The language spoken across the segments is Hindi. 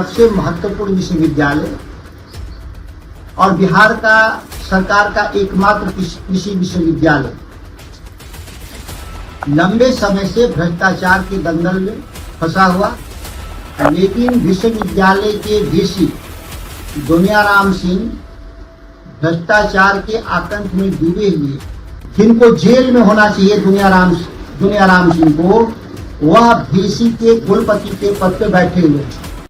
सबसे महत्वपूर्ण विश्वविद्यालय और बिहार का सरकार का एकमात्र कृषि विश्वविद्यालय लंबे समय से भ्रष्टाचार के दंगल में फंसा हुआ, लेकिन विश्वविद्यालय के वीसी दुनियाराम सिंह भ्रष्टाचार के आतंक में डूबे हुए, जिनको जेल में होना चाहिए दुनियाराम सिंह को, वह वीसी के कुलपति के पद पर बैठे हुए।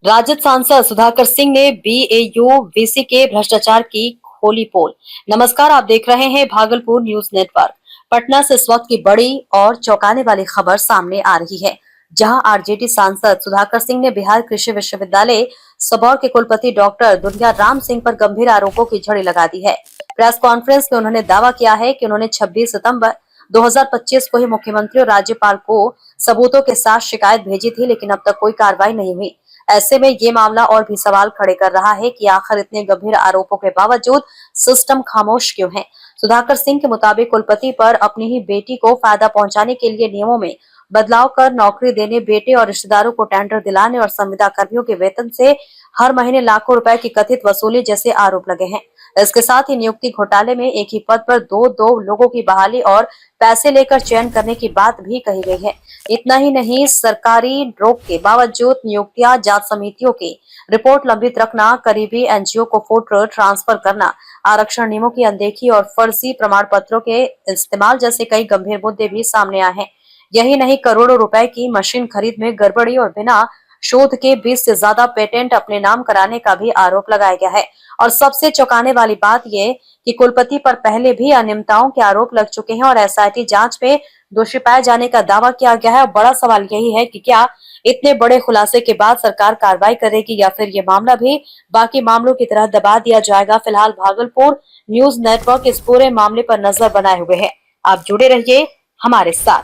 राजद सांसद सुधाकर सिंह ने बीएयू वीसी के भ्रष्टाचार की खोली पोल। नमस्कार, आप देख रहे हैं भागलपुर न्यूज नेटवर्क। पटना से इस वक्त की बड़ी और चौंकाने वाली खबर सामने आ रही है, जहां आरजेडी सांसद सुधाकर सिंह ने बिहार कृषि विश्वविद्यालय सबौर के कुलपति डॉक्टर दुनियाराम सिंह पर गंभीर आरोपों की झड़ी लगा दी है। प्रेस कॉन्फ्रेंस में उन्होंने दावा किया है कि उन्होंने 26 सितंबर 2025 को ही मुख्यमंत्री और राज्यपाल को सबूतों के साथ शिकायत भेजी थी, लेकिन अब तक कोई कार्रवाई नहीं हुई। ऐसे में ये मामला और भी सवाल खड़े कर रहा है कि आखिर इतने गंभीर आरोपों के बावजूद सिस्टम खामोश क्यों है। सुधाकर सिंह के मुताबिक कुलपति पर अपनी ही बेटी को फायदा पहुंचाने के लिए नियमों में बदलाव कर नौकरी देने, बेटे और रिश्तेदारों को टेंडर दिलाने और संविदा कर्मियों के वेतन से हर महीने लाखों रुपए की कथित वसूली जैसे आरोप लगे हैं। इसके साथ ही नियुक्ति घोटाले में एक ही पद पर दो लोगों की बहाली और पैसे लेकर चयन करने की बात भी कही गई है। इतना ही नहीं, सरकारी रोक के बावजूद नियुक्तियां, जांच समितियों की रिपोर्ट लंबित रखना, करीबी एनजीओ को फोटो ट्रांसफर करना, आरक्षण नियमों की अनदेखी और फर्जी प्रमाण पत्रों के इस्तेमाल जैसे कई गंभीर मुद्दे भी सामने आए हैं। यही नहीं, करोड़ों रुपए की मशीन खरीद में गड़बड़ी और बिना शोध के 20 से ज्यादा पेटेंट अपने नाम कराने का भी आरोप लगाया गया है। और सबसे चौंकाने वाली बात यह कि कुलपति पर पहले भी अनियमितताओं के आरोप लग चुके हैं और एसआईटी जांच में दोषी पाए जाने का दावा किया गया है। और बड़ा सवाल यही है कि क्या इतने बड़े खुलासे के बाद सरकार कार्रवाई करेगी या फिर ये मामला भी बाकी मामलों की तरह दबा दिया जाएगा। फिलहाल भागलपुर न्यूज नेटवर्क इस पूरे मामले पर नजर बनाए हुए है। आप जुड़े रहिए हमारे साथ।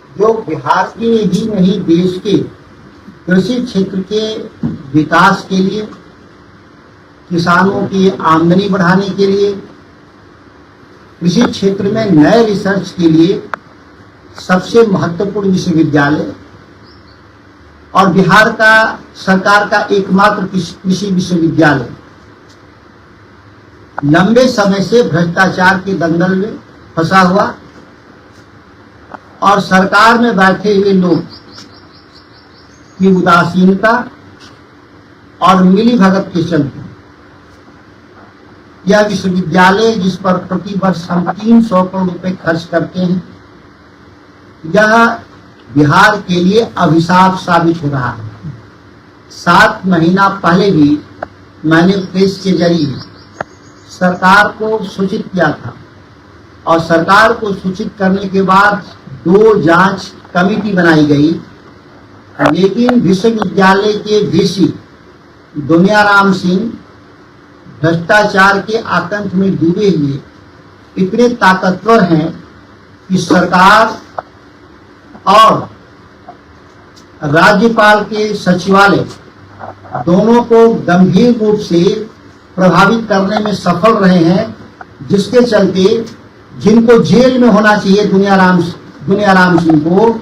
जो बिहार के ही नहीं, देश के कृषि क्षेत्र के विकास के लिए, किसानों की आमदनी बढ़ाने के लिए, कृषि क्षेत्र में नए रिसर्च के लिए सबसे महत्वपूर्ण विश्वविद्यालय और बिहार का सरकार का एकमात्र कृषि विश्वविद्यालय लंबे समय से भ्रष्टाचार के दंगल में फंसा हुआ और सरकार में बैठे हुए लोग की उदासीनता और मिलीभगत के चलते यह विश्वविद्यालय, जिस पर प्रति वर्ष हम 300 करोड़ रुपए खर्च करते हैं, यह बिहार के लिए अभिशाप साबित हो रहा है। 7 महीना पहले भी मैंने प्रेस के जरिए सरकार को सूचित किया था और सरकार को सूचित करने के बाद 2 जांच कमेटी बनाई गई, लेकिन विश्वविद्यालय के वीसी दुनियाराम सिंह भ्रष्टाचार के आतंक में डूबे हुए इतने ताकतवर हैं कि सरकार और राज्यपाल के सचिवालय दोनों को गंभीर रूप से प्रभावित करने में सफल रहे हैं, जिसके चलते जिनको जेल में होना चाहिए दुनियाराम सिंह को,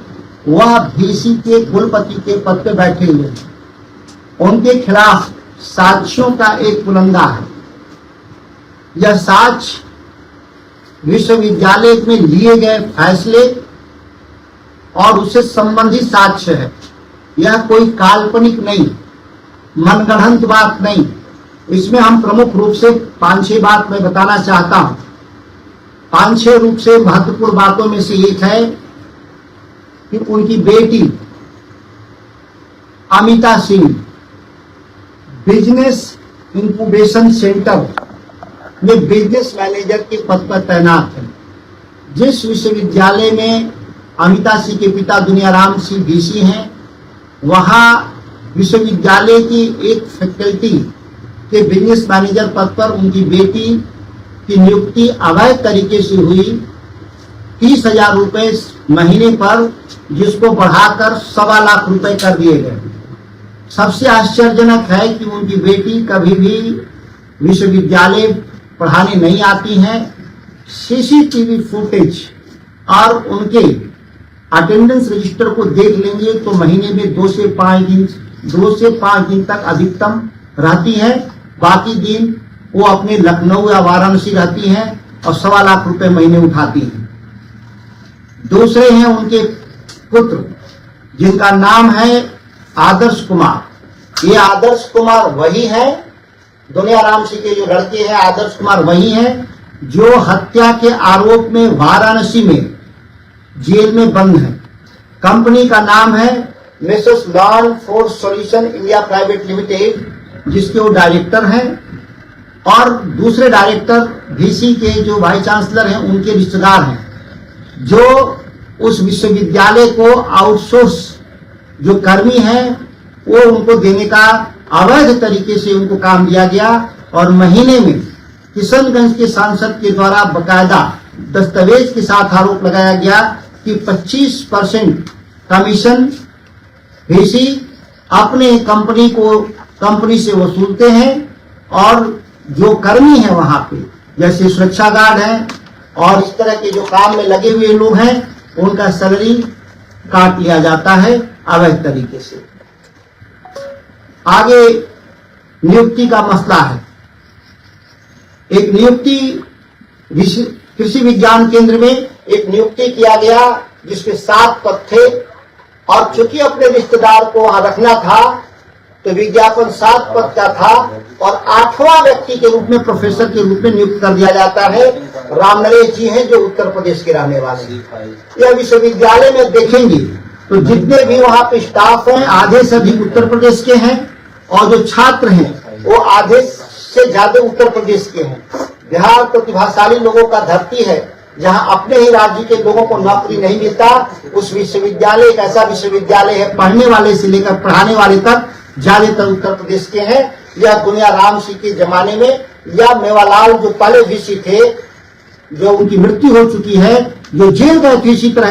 वह वीसी के कुलपति के पद पर बैठे हुए हैं। उनके खिलाफ साक्ष्यों का एक पुलंदा है। यह साक्ष्य विश्वविद्यालय में लिए गए फैसले और उससे संबंधित साक्ष्य है। यह कोई काल्पनिक नहीं, मनगढ़ंत बात नहीं। इसमें हम प्रमुख रूप से 5-6 बात मैं बताना चाहता हूं। 5-6 रूप से महत्वपूर्ण बातों में से एक है कि उनकी बेटी Amita Singh business incubation centre में बिजनेस मैनेजर के पद पर तैनात है। जिस विश्वविद्यालय में अमिता सिंह के पिता दुनियाराम सिंह वीसी हैं, वहां विश्वविद्यालय की एक फैकल्टी के बिजनेस मैनेजर पद पर उनकी बेटी की नियुक्ति अवैध तरीके से हुई, 30,000 रुपए महीने पर, जिसको बढ़ाकर 1.25 लाख रुपए कर दिए गए। सबसे आश्चर्यजनक है कि उनकी बेटी कभी भी विश्वविद्यालय पढ़ाने नहीं आती हैं। सीसीटीवी फुटेज और उनके अटेंडेंस रजिस्टर को देख लेंगे तो महीने में 2 से 5 दिन 2 से 5 दिन तक अधिकतम रहती हैं। बाकी दिन वो अपने लखनऊ या वाराणसी रहती हैं और 1.25 लाख रुपए महीने उठाती हैं। दूसरे हैं उनके पुत्र, जिनका नाम है आदर्श कुमार। ये आदर्श कुमार वही है, दुनिया राम सिंह के जो लड़के हैं आदर्श कुमार वही हैं जो हत्या के आरोप में वाराणसी में जेल में बंद है। कंपनी का नाम है Mrs lawn force solution India private limited, जिसके वो डायरेक्टर हैं। और दूसरे डायरेक्टर वीसी के जो वाइस चांसलर हैं उनके रिश्तेदार हैं, जो उस विश्वविद्यालय को आउटसोर्स जो कर्मी हैं वो उनको देने का अवैध तरीके से उनको काम दिया गया। और महीने में किशनगंज के सांसद के द्वारा बकायदा दस्तावेज के साथ आरोप लगाया गया कि 25% कमीशन वीसी अपने कंपनी से वसूलते हैं। और जो कर्मी हैं वहां पे, जैसे सुरक्षा गार्ड हैं और इस तरह के जो काम में लगे हुए लोग हैं, उनका सैलरी काट लिया जाता है अवैध तरीके से। आगे नियुक्ति का मसला है। एक नियुक्ति कृषि विज्ञान केंद्र में एक नियुक्ति किया गया जिसके 7 पद थे, और चूंकि अपने रिश्तेदार को वहां रखना था तो विज्ञापन 7 पद का था और 8वां व्यक्ति के रूप में प्रोफेसर के रूप में नियुक्त कर दिया जाता है। राम नरेश जी हैं जो उत्तर प्रदेश के रहने वाले हैं। यह विश्वविद्यालय में देखेंगे तो जितने भी वहां पे स्टाफ हैं आधे से अधिक उत्तर प्रदेश के हैं, और जो छात्र हैं वो आधे से ज्यादा उत्तर प्रदेश के हैं। बिहार प्रतिभाशाली लोगों का धरती है, जहां अपने ही राज्य के लोगों को नौकरी नहीं मिलता। उस विश्वविद्यालय एक ऐसा विश्वविद्यालय है, पढ़ने वाले से लेकर पढ़ाने वाले तक ज्यादातर उत्तर प्रदेश के हैं। या दुनिया राम सिंह के जमाने में या मेवालाल जो पहले वीसी थे, जो उनकी मृत्यु हो चुकी है, जो जेल गए थे इसी तरह